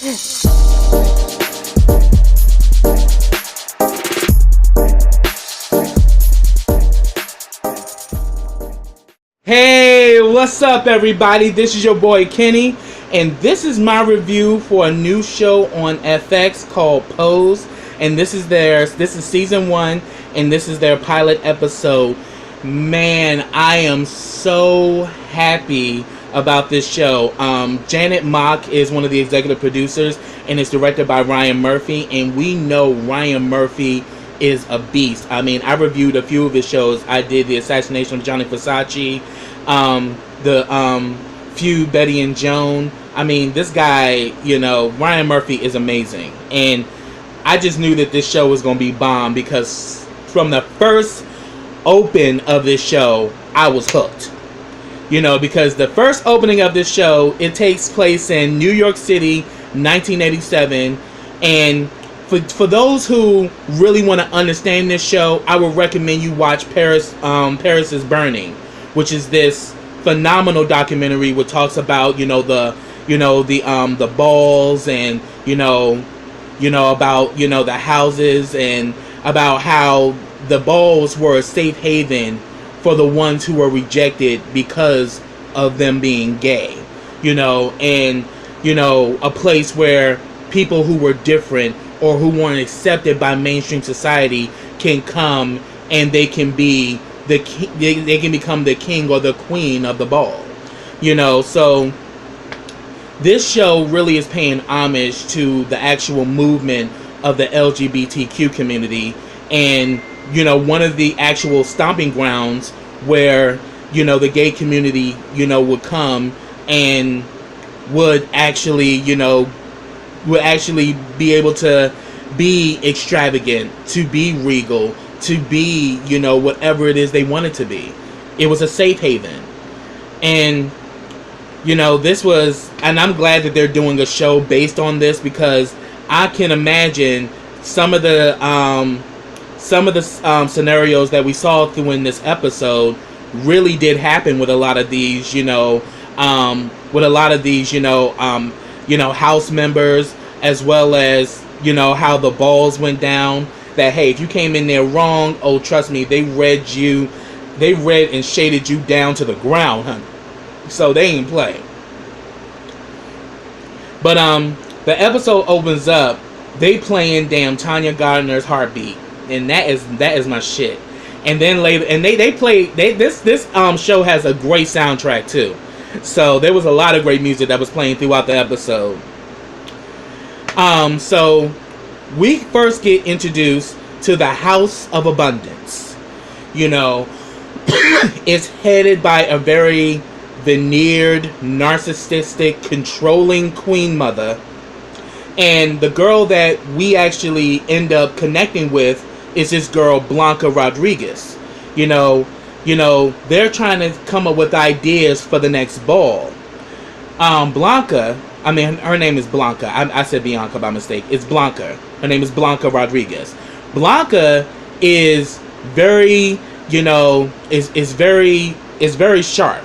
Hey, what's up everybody? This is your boy Kenny, and this is my review for a new show on FX called Pose, and this is season 1, and this is their pilot episode. Man, I am so happy about this show. Janet Mock is one of the executive producers, and it's directed by Ryan Murphy, and we know Ryan Murphy is a beast. I mean, I reviewed a few of his shows. I did The Assassination of Gianni Versace, the Feud, Betty and Joan. I mean, this guy, Ryan Murphy is amazing. And I just knew that this show was going to be bomb because from the first open of this show, I was hooked. Because the first opening of this show, it takes place in New York City, 1987. And for those who really want to understand this show, I would recommend you watch Paris is Burning, which is this phenomenal documentary which talks about the balls and about the houses, and about how the balls were a safe haven for the ones who were rejected because of them being gay, and a place where people who were different or who weren't accepted by mainstream society can come and they can be they can become the king or the queen of the ball. So this show really is paying homage to the actual movement of the LGBTQ community, and one of the actual stomping grounds where the gay community would come and would actually be able to be extravagant, to be regal, to be whatever it is they wanted to be. It was a safe haven. And and I'm glad that they're doing a show based on this, because I can imagine some of the scenarios that we saw through in this episode really did happen with a lot of these house members, as well as how the balls went down. That, hey, if you came in there wrong, oh, trust me, they read and shaded you down to the ground, honey. So they ain't play. But the episode opens up, they playing damn Tanya Gardner's Heartbeat, and that is my shit. And then later, and this show has a great soundtrack too. So there was a lot of great music that was playing throughout the episode. So we first get introduced to the House of Abundance. It's headed by a very veneered, narcissistic, controlling queen mother. And the girl that we actually end up connecting with is this girl, Blanca Rodriguez. They're trying to come up with ideas for the next ball. Blanca, I mean, her name is Blanca. I said Bianca by mistake. It's Blanca. Her name is Blanca Rodriguez. Blanca is very, is very sharp,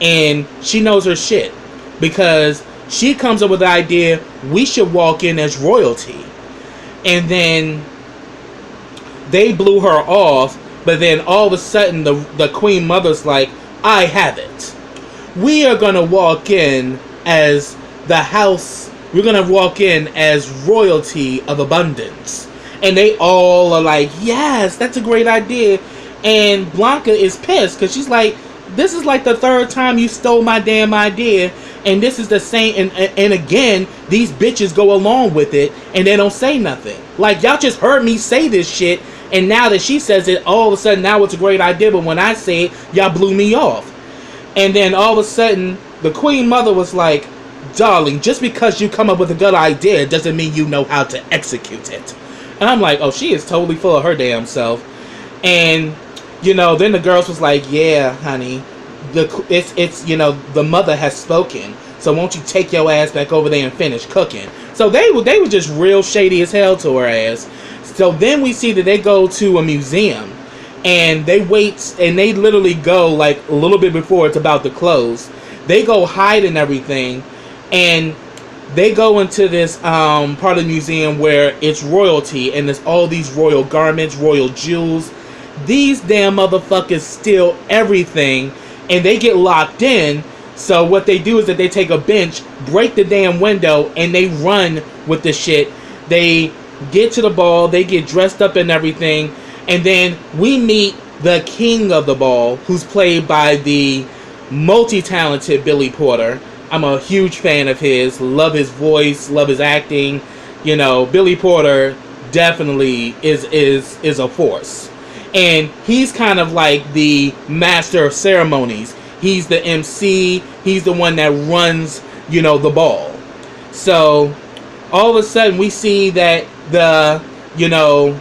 and she knows her shit, because she comes up with the idea we should walk in as royalty, and then they blew her off. But then all of a sudden, the queen mother's like, I have it. We are gonna walk in as the house. We're gonna walk in as royalty of abundance. And they all are like, yes, that's a great idea. And Blanca is pissed because she's like, this is like the third time you stole my damn idea, and this is the same. And again, these bitches go along with it and they don't say nothing. Like, y'all just heard me say this shit, and now that she says it, all of a sudden now it's a great idea. But when I say it, y'all blew me off. And then all of a sudden, the queen mother was like, darling, just because you come up with a good idea doesn't mean you know how to execute it. And I'm like, oh, she is totally full of her damn self. And then the girls was like, yeah, honey, it's the mother has spoken, so won't you take your ass back over there and finish cooking. So they were just real shady as hell to her ass. So then we see that they go to a museum, and they wait, and they literally go like a little bit before it's about to close. They go hide and everything, and they go into this part of the museum where it's royalty, and there's all these royal garments, royal jewels. These damn motherfuckers steal everything, and they get locked in. So what they do is that they take a bench, break the damn window, and they run with the shit. They get to the ball, they get dressed up and everything, and then we meet the king of the ball, who's played by the multi-talented Billy Porter. I'm a huge fan of his. Love his voice, love his acting. You know, Billy Porter definitely is a force. And he's kind of like the master of ceremonies. He's the MC. He's the one that runs, you know, the ball. So all of a sudden we see that the, you know,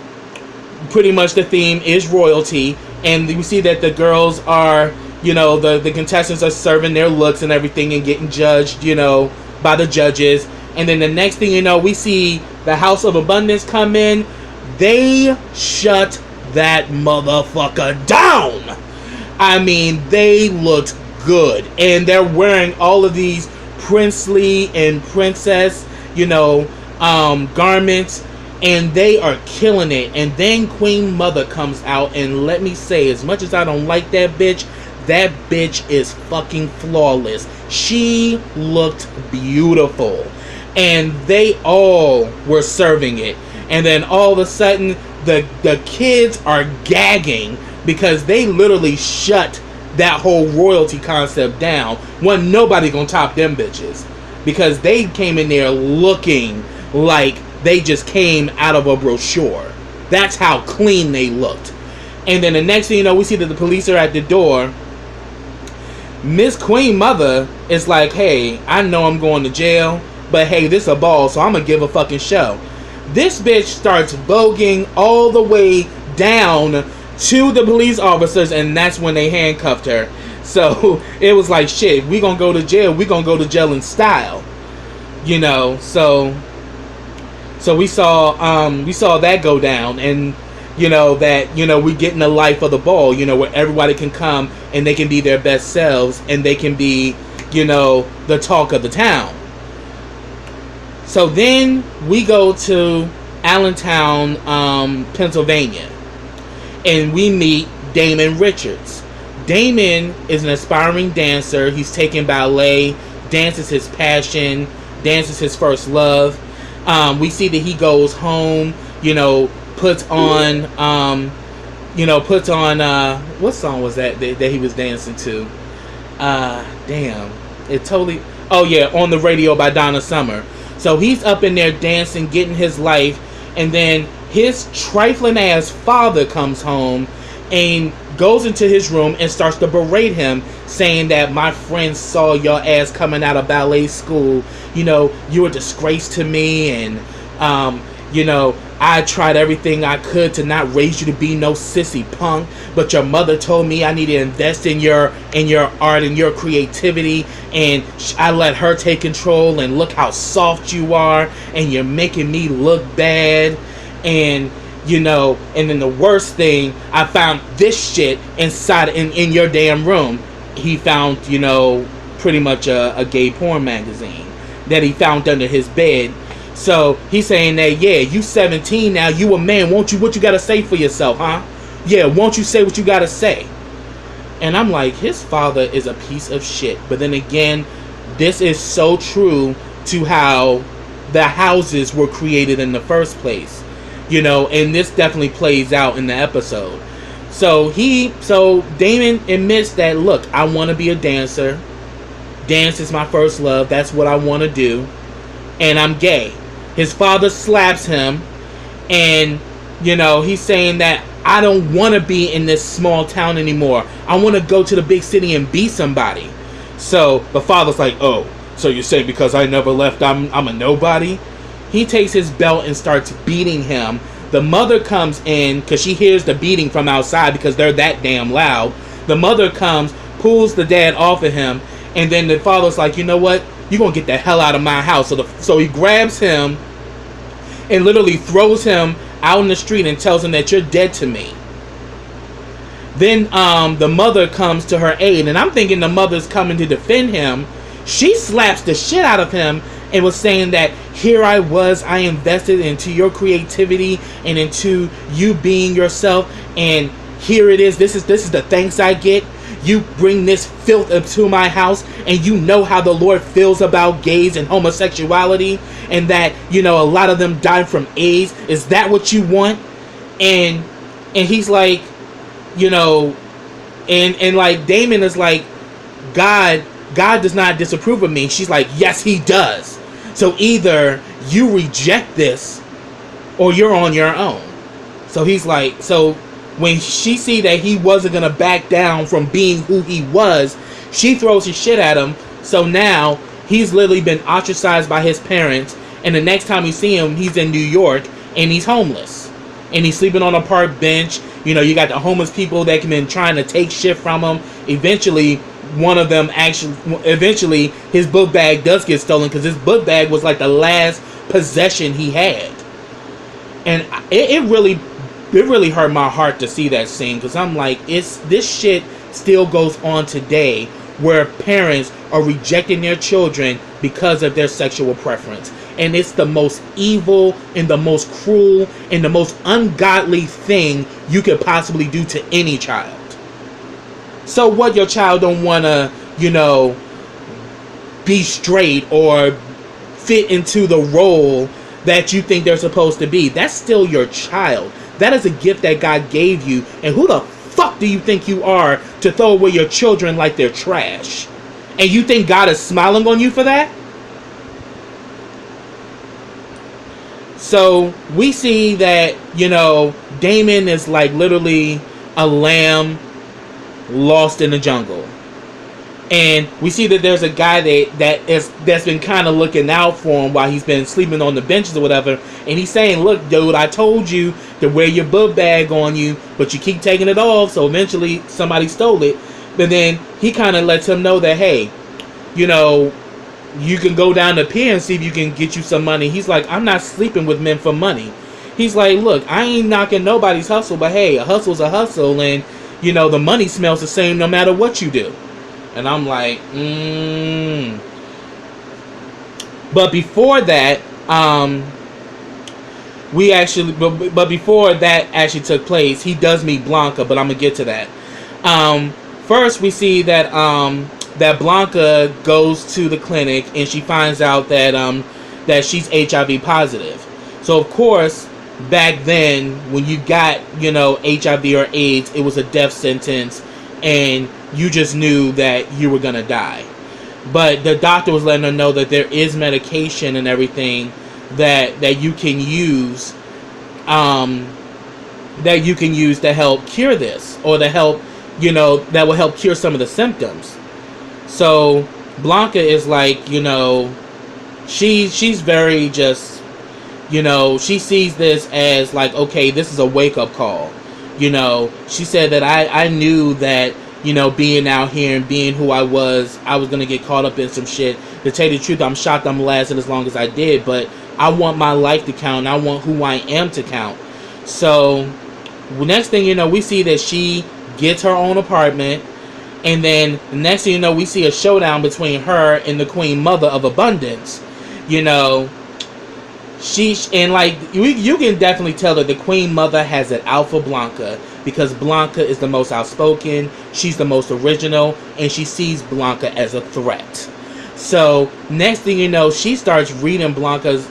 pretty much the theme is royalty. And we see that the girls are, you know, the contestants are serving their looks and everything and getting judged, you know, by the judges. And then the next thing you know, we see the House of Abundance come in. They shut that motherfucker down. I mean, they looked good. And they're wearing all of these princely and princess, you know, garments. And they are killing it. And then Queen Mother comes out. And let me say, as much as I don't like that bitch is fucking flawless. She looked beautiful. And they all were serving it. And then all of a sudden, the kids are gagging because they literally shut that whole royalty concept down. Wasn't nobody gonna top them bitches. Because they came in there looking like they just came out of a brochure. That's how clean they looked. And then the next thing you know, we see that the police are at the door. Miss Queen Mother is like, hey, I know I'm going to jail, but hey, this is a ball, so I'm gonna give a fucking show. This bitch starts voguing all the way down to the police officers, and that's when they handcuffed her. So it was like, shit, we gonna go to jail, we gonna go to jail in style. You know, so we saw that go down, and you know that, you know, we get in the life of the ball, you know, where everybody can come and they can be their best selves and they can be, you know, the talk of the town. So then we go to Allentown, Pennsylvania, and we meet Damon Richards. Damon is an aspiring dancer. He's taking ballet. Dance is his passion. Dance is his first love. We see that he goes home, you know, puts on, what song was that he was dancing to? Damn. It totally, oh yeah, On the Radio by Donna Summer. So he's up in there dancing, getting his life, and then his trifling ass father comes home and goes into his room and starts to berate him, saying that my friends saw your ass coming out of ballet school. You know, you're a disgrace to me, and you know, I tried everything I could to not raise you to be no sissy punk, but your mother told me I need to invest in your art and your creativity, and I let her take control, and look how soft you are, and you're making me look bad. And you know, and then the worst thing, I found this shit inside in your damn room. He found, you know, pretty much a gay porn magazine that he found under his bed. So he's saying that, yeah, you 17 now, you a man, won't you, what you gotta say for yourself, huh? Yeah, won't you say what you gotta say? And I'm like, his father is a piece of shit. But then again, this is so true to how the houses were created in the first place. You know, and this definitely plays out in the episode. So Damon admits that, look, I want to be a dancer. Dance is my first love. That's what I want to do. And I'm gay. His father slaps him. And, you know, he's saying that I don't want to be in this small town anymore. I want to go to the big city and be somebody. So the father's like, oh, so you're saying because I never left, I'm a nobody? He takes his belt and starts beating him. The mother comes in because she hears the beating from outside because they're that damn loud. The mother comes, pulls the dad off of him, and then the father's like, you know what? You're going to get the hell out of my house. So he grabs him and literally throws him out in the street and tells him that you're dead to me. Then the mother comes to her aid, and I'm thinking the mother's coming to defend him. She slaps the shit out of him and was saying that here I was, I invested into your creativity and into you being yourself, and here it is. This is the thanks I get. You bring this filth into my house, and you know how the Lord feels about gays and homosexuality, and that, you know, a lot of them died from AIDS. Is that what you want? And he's like, you know, and like Damon is like, God does not disapprove of me. She's like, yes, he does. So either you reject this or you're on your own. So he's like, so when she see that he wasn't going to back down from being who he was, she throws his shit at him. So now he's literally been ostracized by his parents. And the next time we see him, he's in New York and he's homeless. And he's sleeping on a park bench. You know, you got the homeless people that have been trying to take shit from him. Eventually, his book bag does get stolen, because his book bag was like the last possession he had. And it really hurt my heart to see that scene, because I'm like, this shit still goes on today, where parents are rejecting their children because of their sexual preference. And it's the most evil and the most cruel and the most ungodly thing you could possibly do to any child. So what, your child don't want to, you know, be straight or fit into the role that you think they're supposed to be? That's still your child. That is a gift that God gave you. And who the fuck do you think you are to throw away your children like they're trash? And you think God is smiling on you for that? So we see that, you know, Damon is like literally a lamb lost in the jungle. And we see that there's a guy that's been kind of looking out for him while he's been sleeping on the benches or whatever. And he's saying, look, dude, I told you to wear your book bag on you, but you keep taking it off. So eventually somebody stole it. But then he kind of lets him know that, hey, you know, you can go down the pier and see if you can get you some money. He's like, I'm not sleeping with men for money. He's like, look, I ain't knocking nobody's hustle, but hey, a hustle's a hustle, and, you know, the money smells the same no matter what you do. And I'm like, But before that, before that actually took place, he does meet Blanca, but I'm gonna get to that. First, we see that that Blanca goes to the clinic and she finds out that that she's HIV positive. So of course, back then when you got, you know, HIV or AIDS, it was a death sentence, and you just knew that you were gonna die. But the doctor was letting her know that there is medication and everything that you can use, to help cure this, or to help, you know, that will help cure some of the symptoms. So Blanca is like, you know, she's very just, you know, she sees this as like, okay, this is a wake-up call. You know, she said that I knew that, you know, being out here and being who I was going to get caught up in some shit. To tell you the truth, I'm shocked I'm lasting as long as I did, but I want my life to count, and I want who I am to count. So, next thing you know, we see that she gets her own apartment, and then the next thing you know, we see a showdown between her and the Queen Mother of Abundance. You know, and like, you can definitely tell that the Queen Mother has it out for Blanca, because Blanca is the most outspoken, she's the most original, and she sees Blanca as a threat. So next thing you know, she starts reading Blanca's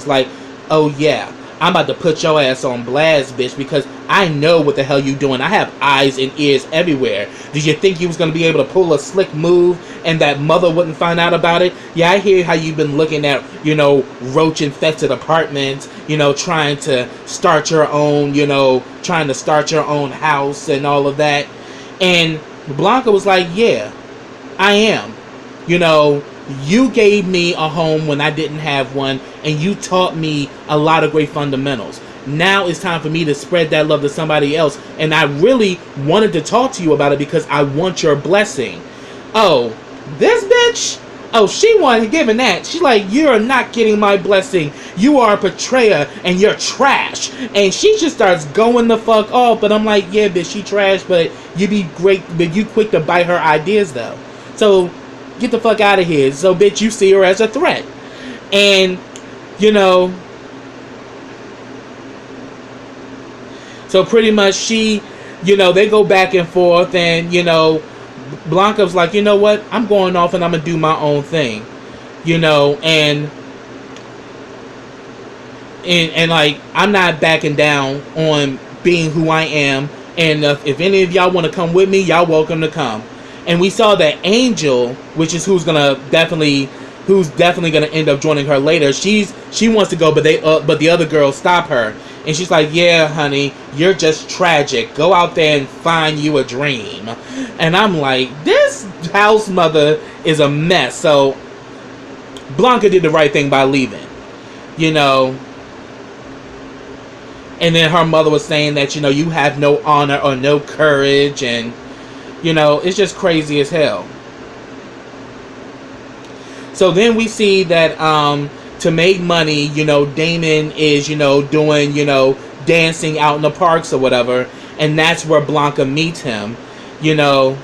like, oh yeah, I'm about to put your ass on blast, bitch, because I know what the hell you doing. I have eyes and ears everywhere. Did you think you was going to be able to pull a slick move and that mother wouldn't find out about it? Yeah, I hear how you've been looking at, you know, roach-infested apartments, you know, trying to start your own, you know, trying to start your own house and all of that. And Blanca was like, yeah, I am. You know, you gave me a home when I didn't have one, and you taught me a lot of great fundamentals. Now it's time for me to spread that love to somebody else, and I really wanted to talk to you about it because I want your blessing. Oh, this bitch? Oh, she wanted giving that. She's like, you're not getting my blessing. You are a betrayer, and you're trash. And she just starts going the fuck off, but I'm like, yeah, bitch, she trash, but you be great, but you quick to bite her ideas, though. So get the fuck out of here. So, bitch, you see her as a threat. And, you know, so pretty much she, you know, they go back and forth, and, you know, Blanca's like, you know what, I'm going off and I'm going to do my own thing, you know, and like, I'm not backing down on being who I am, and if any of y'all want to come with me, y'all welcome to come. And we saw that Angel, which is who's definitely gonna end up joining her later. She wants to go, but the other girls stop her, and she's like, "Yeah, honey, you're just tragic. Go out there and find you a dream." And I'm like, this house mother is a mess. So Blanca did the right thing by leaving, you know. And then her mother was saying that, you know, you have no honor or no courage, and, you know, it's just crazy as hell. So then we see that to make money, you know, Damon is, you know, doing, you know, dancing out in the parks or whatever, and that's where Blanca meets him, you know,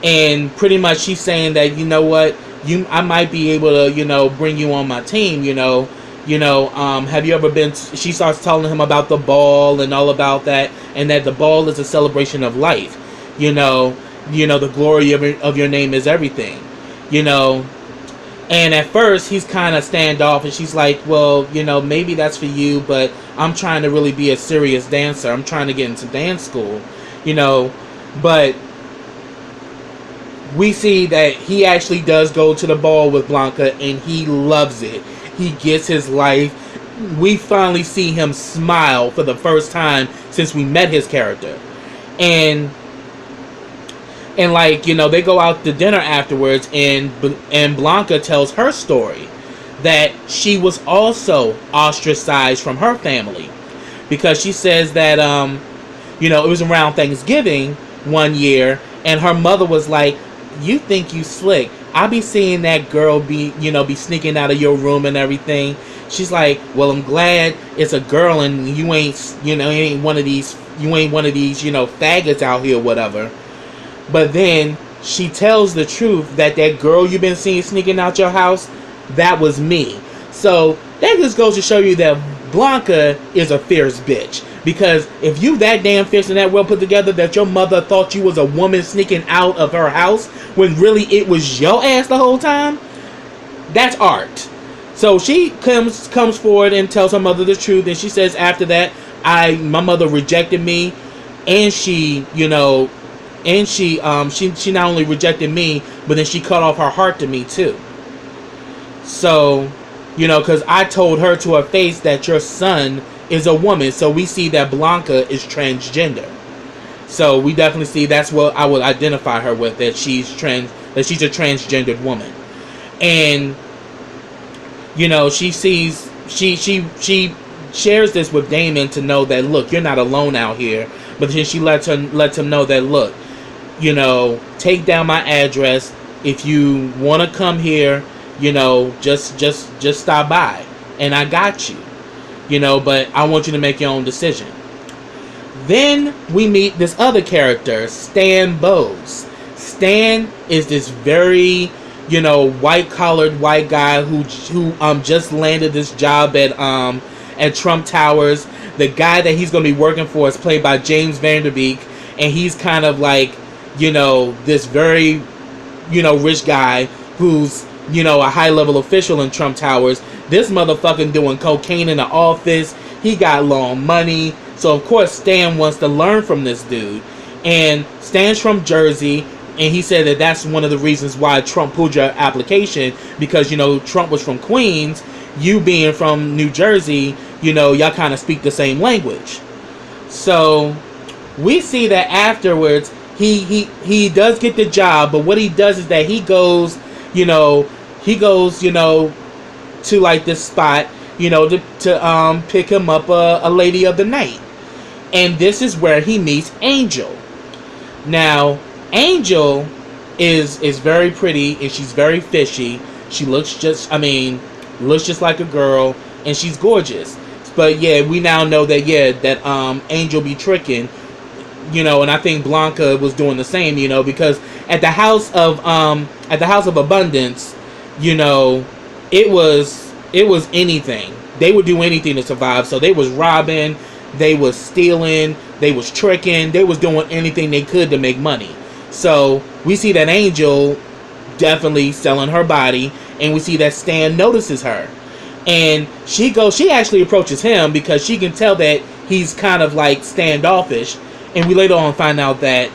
and pretty much she's saying that, you know what, I might be able to, you know, bring you on my team, you know, have you ever been, she starts telling him about the ball and all about that, and that the ball is a celebration of life, you know, the glory of your name is everything, you know. And at first he's kind of standoff, and she's like, well, you know, maybe that's for you, but I'm trying to really be a serious dancer. I'm trying to get into dance school, you know. But we see that he actually does go to the ball with Blanca, and he loves it. He gets his life. We finally see him smile for the first time since we met his character. And like, you know, they go out to dinner afterwards, and Blanca tells her story, that she was also ostracized from her family, because she says that you know, it was around Thanksgiving one year, and her mother was like, you think you slick, I be seeing that girl be sneaking out of your room and everything. She's like, well, I'm glad it's a girl, and you ain't, you know, you ain't one of these, you know, faggots out here, whatever. But then she tells the truth, that girl you've been seeing sneaking out your house, that was me. So that just goes to show you that Blanca is a fierce bitch. Because if you that damn fierce and that well put together, that your mother thought you was a woman sneaking out of her house when really it was your ass the whole time, that's art. So she comes forward and tells her mother the truth, and she says after that, my mother rejected me, and she, you know, and she not only rejected me, but then she cut off her heart to me too. So, you know, because I told her to her face that your son is a woman. So we see that Blanca is transgender. So we definitely see that's what I would identify her with, that she's a transgendered woman. And, you know, she shares this with Damon to know that, look, you're not alone out here. But then she lets him know that, look, you know, take down my address. If you want to come here, you know, just stop by, and I got you, you know, but I want you to make your own decision. Then we meet this other character, Stan Bowes. Stan is this very, you know, white-collared white guy who just landed this job at Trump Towers. The guy that he's going to be working for is played by James Vanderbeek, and he's kind of like, you know, this very, you know, rich guy who's, you know, a high-level official in Trump Towers. This motherfucking doing cocaine in the office. He got long money. So, of course, Stan wants to learn from this dude. And Stan's from Jersey, and he said that that's one of the reasons why Trump pulled your application, because, you know, Trump was from Queens. You being from New Jersey, you know, y'all kind of speak the same language. So we see that afterwards he does get the job, but what he does is that he goes, you know, to like this spot, you know, to pick him up a lady of the night. And this is where he meets Angel. Now, Angel is very pretty, and she's very fishy. She looks just like a girl, and she's gorgeous. But yeah, we now know that Angel be tricking, you know, and I think Blanca was doing the same, you know, because at the House of Abundance, you know, it was It was anything. They would do anything to survive. So they was robbing, they was stealing, they was tricking, they was doing anything they could to make money. So we see that Angel definitely selling her body, and we see that Stan notices her. And she actually approaches him because she can tell that he's kind of like standoffish. And we later on find out that,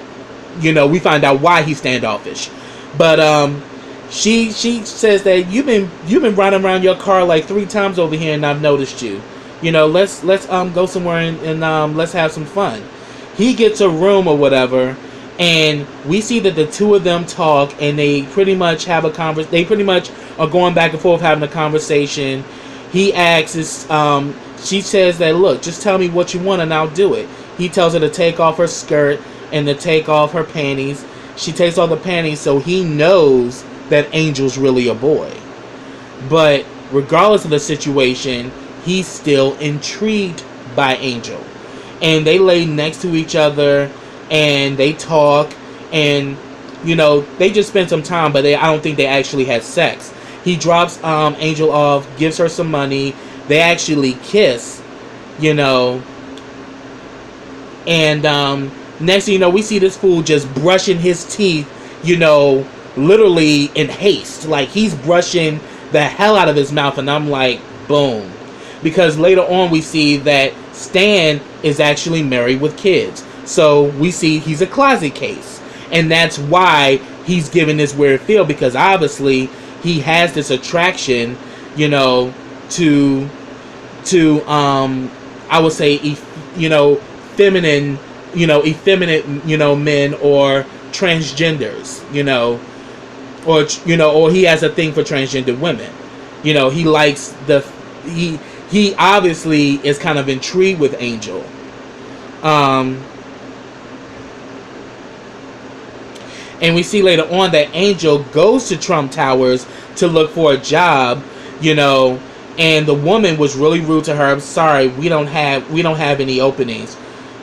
we find out why he's standoffish. But she says that you've been riding around your car like 3 times over here, and I've noticed you. Let's go somewhere and let's have some fun. He gets a room or whatever, and we see that the two of them talk, and they pretty much have a they pretty much are going back and forth having a conversation. He asks, she says that, look, just tell me what you want and I'll do it. He tells her to take off her skirt and to take off her panties. She takes off the panties, so he knows that Angel's really a boy. But regardless of the situation, he's still intrigued by Angel. And they lay next to each other and they talk, and they just spend some time, but I don't think they actually had sex. He drops Angel off, gives her some money. They actually kiss, and next thing you know, we see this fool just brushing his teeth, literally in haste. Like, he's brushing the hell out of his mouth, and I'm like, boom. Because later on we see that Stan is actually married with kids. So we see he's a closet case. And that's why he's given this weird feel, because obviously he has this attraction, to I would say, feminine, effeminate, men or transgenders, or he has a thing for transgender women. He likes he obviously is kind of intrigued with Angel. And we see later on that Angel goes to Trump Towers to look for a job, and the woman was really rude to her. I'm sorry, we don't have any openings.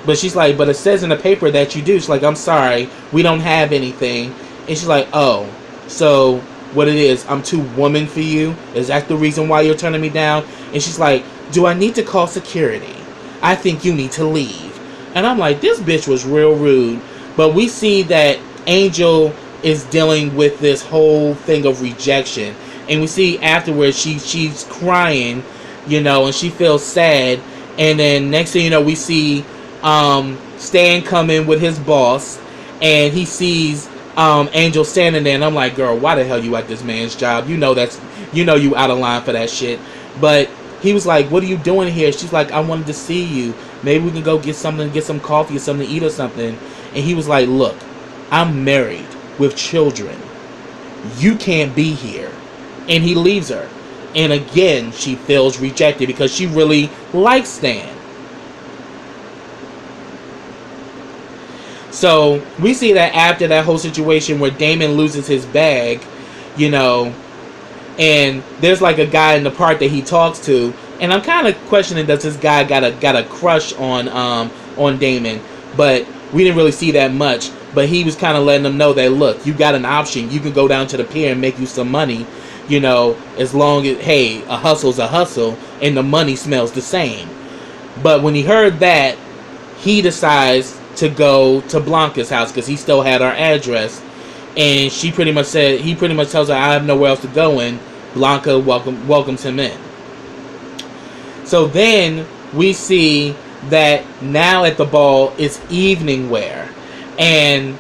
But she's like, but it says in the paper that you do. She's like, I'm sorry, we don't have anything. And she's like, oh, so what it is, I'm too woman for you? Is that the reason why you're turning me down? And she's like, do I need to call security? I think you need to leave. And I'm like, this bitch was real rude. But we see that Angel is dealing with this whole thing of rejection, and we see afterwards she's crying, and she feels sad. And then next thing you know, we see Stan come in with his boss, and he sees Angel standing there, and I'm like, girl, why the hell you at this man's job? You out of line for that shit. But he was like, what are you doing here? She's like, I wanted to see you. Maybe we can go get some coffee or something to eat or something. And he was like, look, I'm married with children. You can't be here. And he leaves her. And again, she feels rejected because she really likes Stan. So we see that after that whole situation where Damon loses his bag, and there's like a guy in the park that he talks to, and I'm kind of questioning, does this guy got a crush on Damon? But we didn't really see that much. But he was kind of letting them know that, look, you got an option. You can go down to the pier and make you some money, as long as, hey, a hustle's a hustle, and the money smells the same. But when he heard that, he decides to go to Blanca's house because he still had her address. And he pretty much tells her, I have nowhere else to go, and Blanca welcomes him in. So then we see that now at the ball it's evening wear. And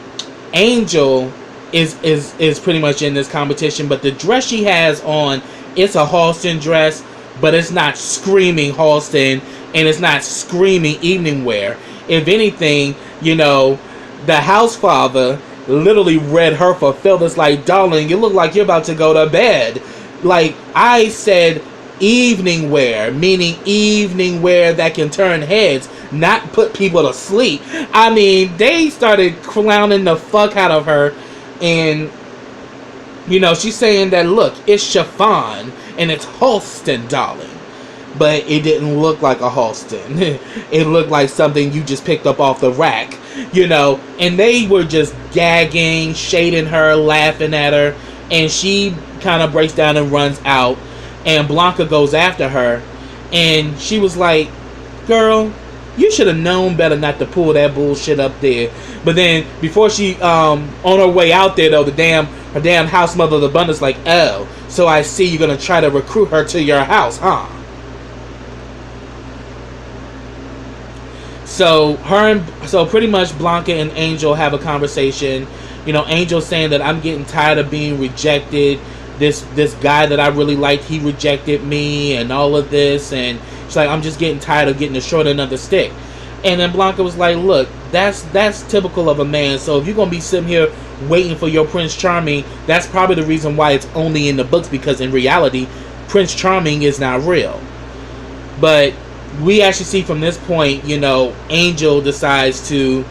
Angel is pretty much in this competition, but the dress she has on, it's a Halston dress, but it's not screaming Halston, and it's not screaming evening wear. If anything, the house father literally read her for Phyllis like, darling, you look like you're about to go to bed. Like, I said evening wear, meaning evening wear that can turn heads, not put people to sleep. I mean, they started clowning the fuck out of her, and she's saying that, look, it's chiffon and it's Halston, darling. But it didn't look like a Halston. It looked like something you just picked up off the rack, and they were just gagging, shading her, laughing at her, and she kind of breaks down and runs out. and Blanca goes after her, and she was like, girl, you should have known better not to pull that bullshit up there. But then before she on her way out there though, her damn house mother of the abundance like, oh, so I see you're gonna try to recruit her to your house, huh? So pretty much Blanca and Angel have a conversation. You know, Angel saying that I'm getting tired of being rejected. This guy that I really liked, he rejected me and all of this, and she's like, I'm just getting tired of getting the short end of the stick. And then Blanca was like, look, that's typical of a man. So if you're gonna be sitting here waiting for your Prince Charming, that's probably the reason why it's only in the books, because in reality, Prince Charming is not real. But we actually see from this point, you know, Angel decides to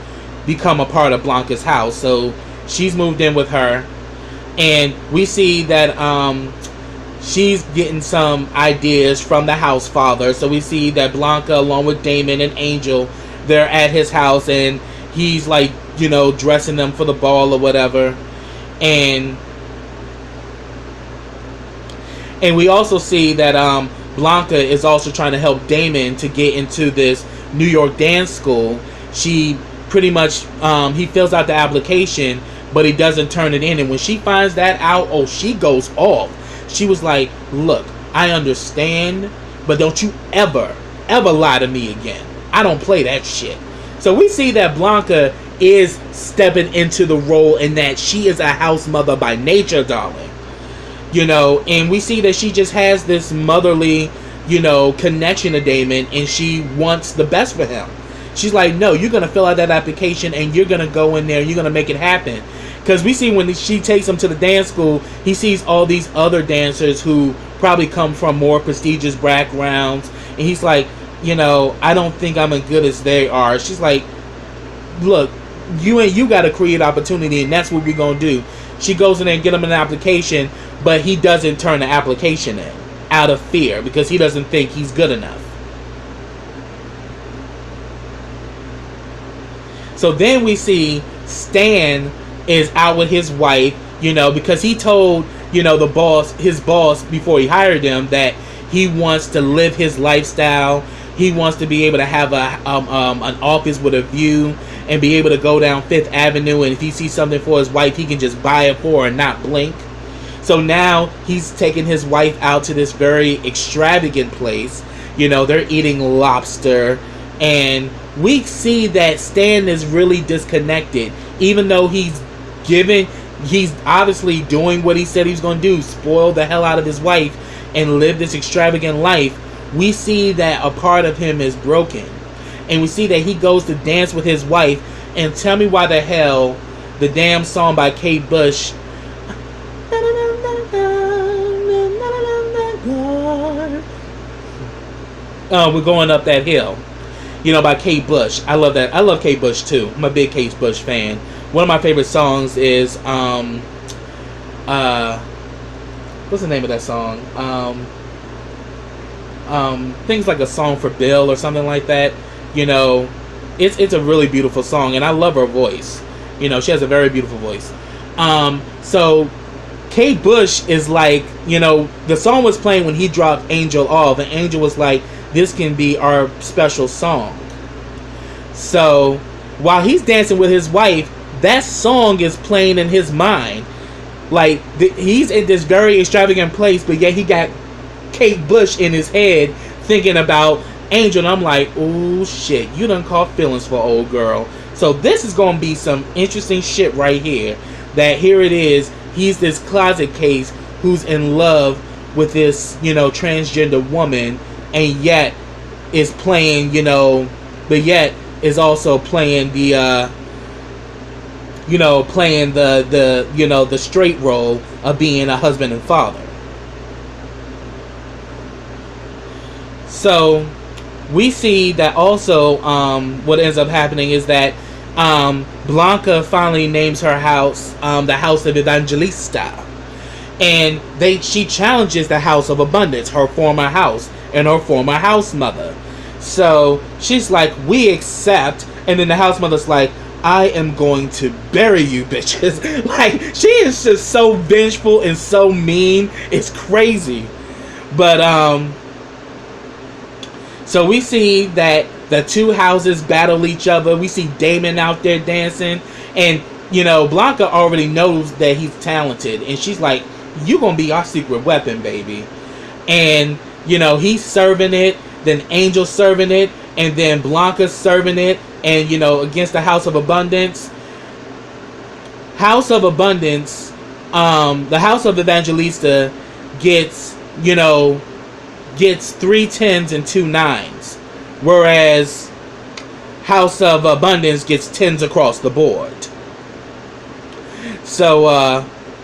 become a part of Blanca's house. So she's moved in with her, and we see that she's getting some ideas from the house father. So we see that Blanca, along with Damon and Angel, they're at his house, and he's like, you know, dressing them for the ball or whatever. And we also see that Blanca is also trying to help Damon to get into this New York dance school. She pretty much, he fills out the application, but he doesn't turn it in. And when she finds that out, oh, she goes off. She was like, look, I understand, but don't you ever lie to me again. I don't play that shit. So we see that Blanca is stepping into the role, and that she is a house mother by nature, darling. You know, and we see that she just has this motherly, you know, connection to Damon, and she wants the best for him. She's like, no, you're going to fill out that application, and you're going to go in there, and you're going to make it happen. Because we see when she takes him to the dance school, he sees all these other dancers who probably come from more prestigious backgrounds. And he's like, you know, I don't think I'm as good as they are. She's like, look, you got to create opportunity, and that's what we're going to do. She goes in there and get him an application, but he doesn't turn the application in out of fear, because he doesn't think he's good enough. So then we see Stan is out with his wife, you know, because he told, you know, his boss before he hired him, that he wants to live his lifestyle. He wants to be able to have an office with a view, and be able to go down Fifth Avenue, and if he sees something for his wife, he can just buy it for her and not blink. So now he's taking his wife out to this very extravagant place. You know, they're eating lobster, and we see that Stan is really disconnected. Even though he's obviously doing what he said he was going to do, spoil the hell out of his wife and live this extravagant life, we see that a part of him is broken. And we see that he goes to dance with his wife, and tell me why the hell the damn song by Kate Bush, We're Going Up That Hill, you know, by Kate Bush. I love that. I love Kate Bush too. I'm a big Kate Bush fan. One of my favorite songs is what's the name of that song? Things Like a Song for Bill or something like that. You know, it's a really beautiful song, and I love her voice. You know, she has a very beautiful voice. So Kate Bush is like, you know, the song was playing when he dropped Angel off, and Angel was like, this can be our special song. So while he's dancing with his wife, that song is playing in his mind. Like, he's in this very extravagant place, but yet he got Kate Bush in his head thinking about Angel. And I'm like, oh shit, you done caught feelings for old girl. So this is going to be some interesting shit right here. That here it is, he's this closet case who's in love with this, you know, transgender woman, and yet is playing, you know, but yet is also playing the you know, playing the you know, the straight role of being a husband and father. So we see that also what ends up happening is that Blanca finally names her house the House of Evangelista, and she challenges the House of Abundance, her former house, and her former house mother. So she's like, we accept, and then the house mother's like, I am going to bury you bitches. Like, she is just so vengeful and so mean. It's crazy. But so we see that the two houses battle each other. We see Damon out there dancing, and Blanca already knows that he's talented, and she's like, "You gonna be our secret weapon, baby." And he's serving it, then Angel's serving it, and then Blanca's serving it, and against the House of Abundance. House of Abundance, the House of Evangelista gets 3 10s and 2 9s, whereas House of Abundance gets 10s across the board. So,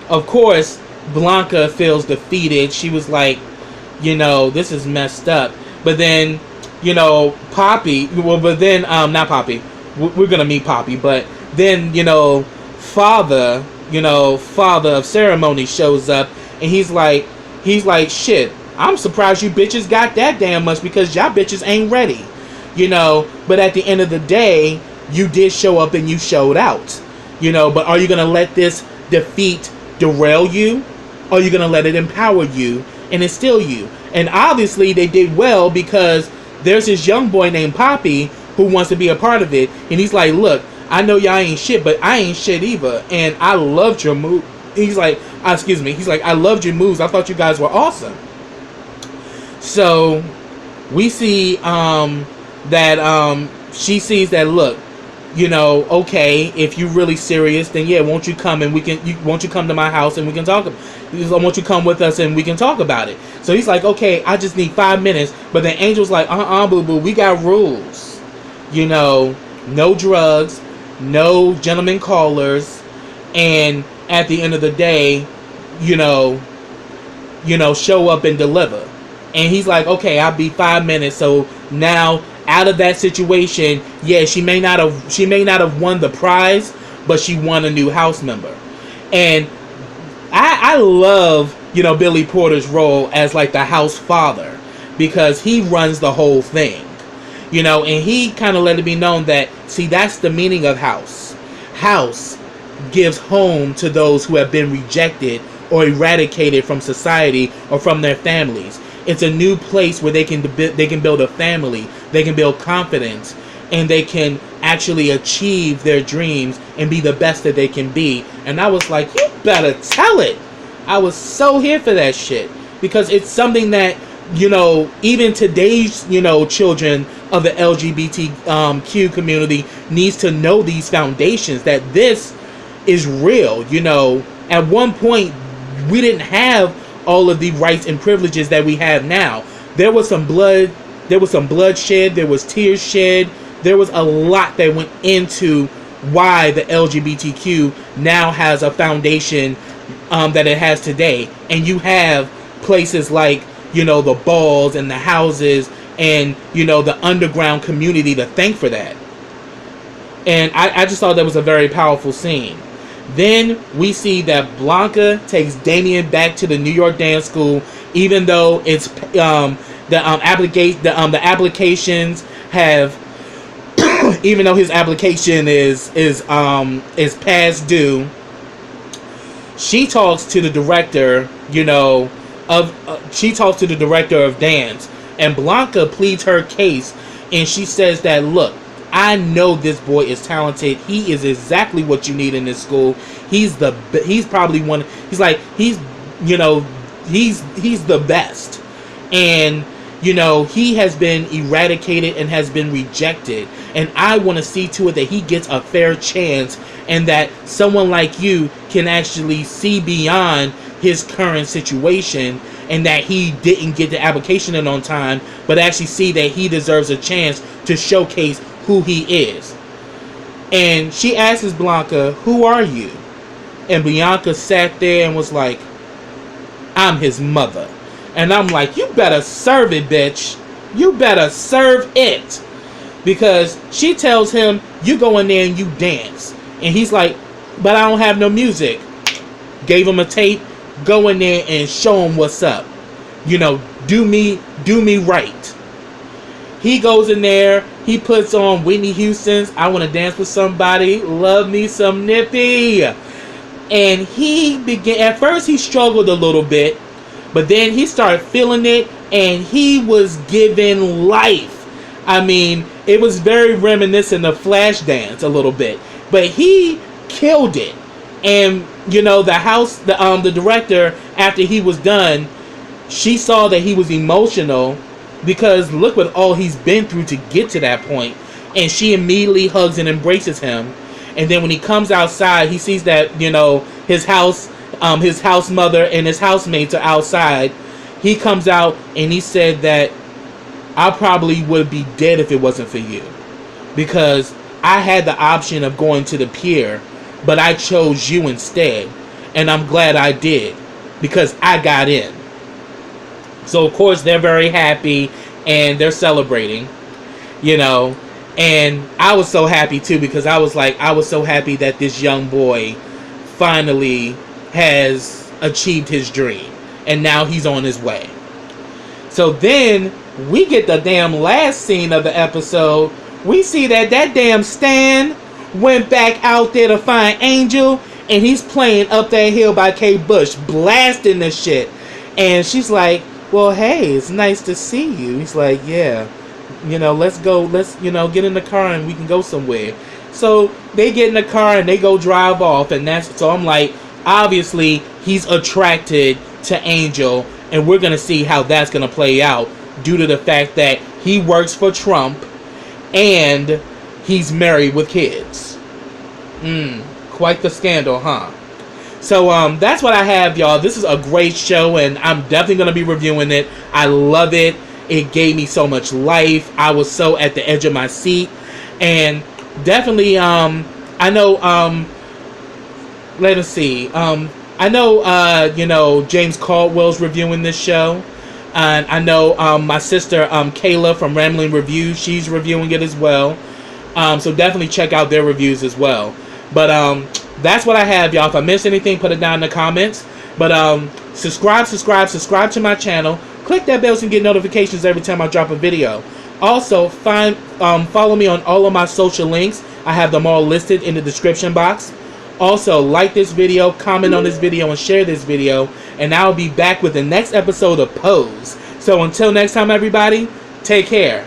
of course, Blanca feels defeated. She was like, this is messed up. But then, Poppy, not Poppy, we're going to meet Poppy, but then, Father of Ceremony shows up, and he's like, shit, I'm surprised you bitches got that damn much, because y'all bitches ain't ready. But at the end of the day, you did show up and you showed out. But are you going to let this defeat derail you? Or are you going to let it empower you and instill you? And obviously they did well, because there's this young boy named Poppy who wants to be a part of it. And he's like, look, I know y'all ain't shit, but I ain't shit either. And I loved your move. He's like, he's like, I loved your moves. I thought you guys were awesome. So we see that she sees that, look, okay, if you're really serious, then yeah, won't you come and won't you come to my house and we can talk? Won't you come with us and we can talk about it? So he's like, okay, I just need 5 minutes. But then Angel's like, boo-boo, we got rules. No drugs, no gentlemen callers, and at the end of the day, show up and deliver. And he's like, okay, I'll be 5 minutes. So now, out of that situation, yeah, she may not have won the prize, but she won a new house member. And I love, Billy Porter's role as like the house father, because he runs the whole thing. And he kind of let it be known that, see, that's the meaning of house. House gives home to those who have been rejected or eradicated from society or from their families. It's a new place where they can build a family, they can build confidence, and they can actually achieve their dreams and be the best that they can be. And I was like, you better tell it. I was so here for that shit, because it's something that, even today's, children of the LGBTQ community needs to know, these foundations, that this is real. At one point, we didn't have all of the rights and privileges that we have now. There was some blood shed, there was tears shed, there was a lot that went into why the LGBTQ now has a foundation that it has today. And you have places like, the balls and the houses and, the underground community to thank for that. And I just thought that was a very powerful scene. Then we see that Blanca takes Damien back to the New York Dance School, even though it's the applications have, even though his application is past due. She talks to the director, of dance, and Blanca pleads her case, and she says that, look, I know this boy is talented. He is exactly what you need in this school. He's probably one. He's like, he's the best. And, he has been eradicated and has been rejected. And I want to see to it that he gets a fair chance, and that someone like you can actually see beyond his current situation, and that he didn't get the application in on time, but actually see that he deserves a chance to showcase who he is. And she asks Blanca, who are you? And Bianca sat there and was like, I'm his mother. And I'm like, you better serve it, bitch. You better serve it. Because she tells him, you go in there and you dance. And he's like, but I don't have no music. Gave him a tape. Go in there and show him what's up. Do me right. He goes in there, he puts on Whitney Houston's I Want to Dance with Somebody, Love Me Some Nippy. And at first he struggled a little bit, But then he started feeling it, and he was given life. I mean, it was very reminiscent of Flashdance a little bit, but he killed it. And you know, the director, after he was done, she saw that he was emotional because look what all he's been through to get to that point, and she immediately hugs and embraces him. And then when he comes outside, he sees that, you know, his house mother and his housemates are outside. He comes out and he said that I probably would be dead if it wasn't for you, because I had the option of going to the pier, but I chose you instead, and I'm glad I did because I got in. So of course they're very happy and they're celebrating, you know. And I was so happy too, because I was so happy that this young boy finally has achieved his dream, and now he's on his way. So then we get the damn last scene of the episode. We see that damn Stan went back out there to find Angel, and he's playing Up That Hill by Kate Bush, blasting this shit. And she's like, well, hey, it's nice to see you. He's like, yeah, you know, let's you know, get in the car and we can go somewhere. So they get in the car and they go drive off, and so I'm like, obviously he's attracted to Angel, and we're gonna see how that's gonna play out due to the fact that he works for Trump and he's married with kids. Quite the scandal, huh? So that's what I have, y'all. This is a great show, and I'm definitely gonna be reviewing it. I love it. It gave me so much life. I was so at the edge of my seat. And definitely, I know, let us see. I know, you know, James Caldwell's reviewing this show. And I know my sister, Kayla from Rambling Reviews, she's reviewing it as well. So definitely check out their reviews as well. But that's what I have, y'all. If I missed anything, put it down in the comments. But subscribe to my channel. Click that bell so you can get notifications every time I drop a video. Also, follow me on all of my social links. I have them all listed in the description box. Also, like this video, comment on this video, and share this video. And I'll be back with the next episode of Pose. So until next time, everybody, take care.